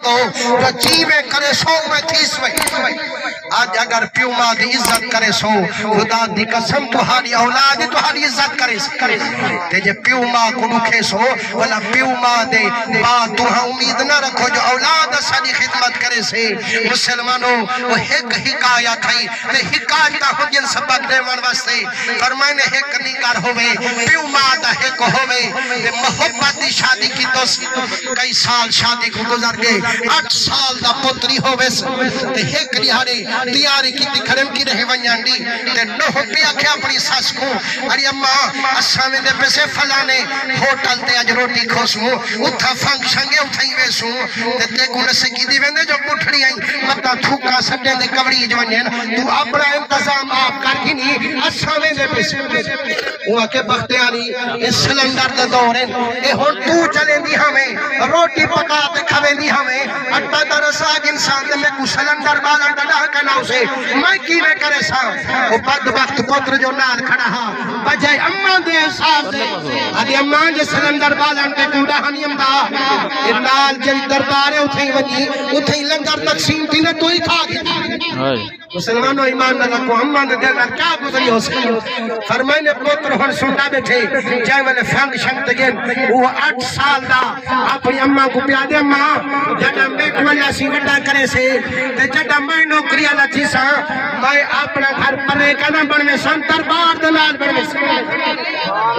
تو جیوے کرے سو میں تھیس میں آج اگر پیو ماں دی عزت کرے سو خدا دی قسم تہاری اولاد تہاری عزت کرے تے جے پیو ماں کو رکھے سو والا پیو ماں دے بات تو ہاں امید نہ رکھو جو اولاد ساری خدمت کرے سے مسلمانوں وہ ایک حکایہ تھائی تے حکایتہ ہو جن سبق دے من واسطے فرمائے نے ایک نگار ہوئے پیو ماں دا ایک ہوئے تے محبت دی شادی کی تو کئی سال شادی کو گزر گئے 8 سال دا پتری ہوئے تے ایک نہارے تیاری کی تکھرم کی رہے ونیانڈی تے نوہ پیا کھے اپنی ساس کو ارے اممہ اسامی دے پیسے فلانے ہوتل تے اج روٹی کھوسوں اتھا فنکشن گے اتھائی ویسوں تے تے کو نسے کی دی ویندے جو پٹھڑی آئیں مطا تھوکا سٹے دے کبڑی جوانین تو اپنا انتظام آپ کر ہی نہیں اسامی دے پیسے وہاں کے بختیاری اس سلنڈر دے دوریں اے ہون تو چلیں دی ہمیں روٹی پکا تے کھویں دی ہمیں اٹھا درساگ انسان دے میں کو سلنڈر بالا ڈڑا کنا اسے میں کی میں کرے سا وہ بدبخت پتر جو نال کھڑا ہا بجائے اممہ دے حساب دے ادھی اممہ جے سلنڈر بالا ڈے کوڑا ہنیم دا نال جل دربارے اتھیں ونی اتھیں لنگر تقسیم تھی نے تو ہی کھا گیا مسلمانوں ایمان نہ رکھو اممہ دے دل کیا گزری ہو سکتی فرمائے نے پتر ہن سنٹا بیٹھے جائے والے فنکشن تگین وہ 8 سال دا اپنی اممہ کو پیادے اممہ جڑا میں کولا سی وڈا کرے سے تے جڑا میں نوکری والا تھی سا میں اپنا گھر پرے کنا بنوے سن دربار دلال بنوے سے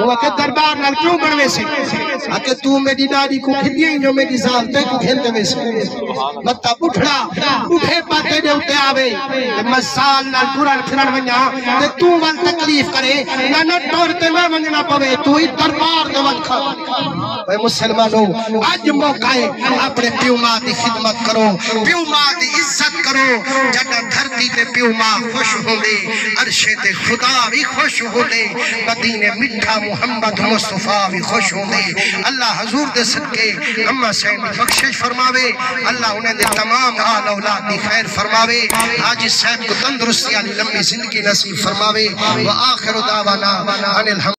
وہ کہ دربار نال کیوں بنوے سے کہ تو میری دادی کو کھدی ہیں جو میری سال تے کو کھلتے میں سے مطا اٹھڑا اٹھے پاتے دے اٹھے آوے مسال نال قرآن پھرن ونیا تے تو وال تکلیف کرے نہ ٹورتے میں ونجنا پوے تو ہی دربار دے وقت اے مسلمانوں آج موقع ہے اپنے پیو ماں دی خدمت کرو پیو ماں دی عزت کرو جگہ دھرتی تے پیو ماں خوش ہوں لے عرشے تے خدا بھی خوش ہوں لے مدینے مٹھا محمد مصطفیٰ بھی خوش ہوں لے اللہ حضور دے صدقے اممہ سین بخشش فرماوے اللہ انہیں دے تمام آل اولاد دی خیر فرماوے حاجی صاحب کو تندرستی علی لمبی زندگی نصیب فرماوے وآخر دعوانا ان الحمد